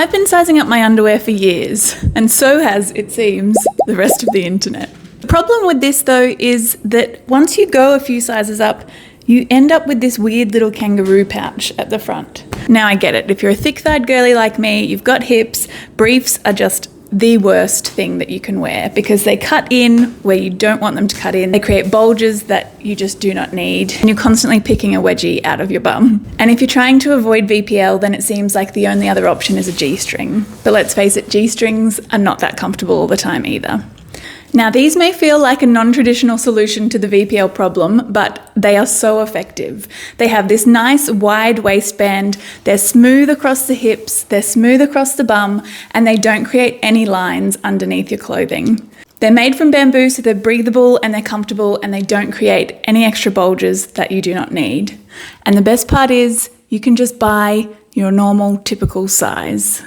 I've been sizing up my underwear for years, and so has, it seems, the rest of the internet. The problem with this though is that once you go a few sizes up, you end up with this weird little kangaroo pouch at the front. Now I get it, if you're a thick-thighed girly like me, you've got hips, briefs are just the worst thing that you can wear because they cut in where you don't want them to cut in. They create bulges that you just do not need, and you're constantly picking a wedgie out of your bum. And if you're trying to avoid VPL, then it seems like the only other option is a G-string. But let's face it, G-strings are not that comfortable all the time either. Now, these may feel like a non-traditional solution to the VPL problem, but they are so effective. They have this nice wide waistband, they're smooth across the hips, they're smooth across the bum, and they don't create any lines underneath your clothing. They're made from bamboo, so they're breathable and they're comfortable, and they don't create any extra bulges that you do not need. And the best part is, you can just buy your normal, typical size.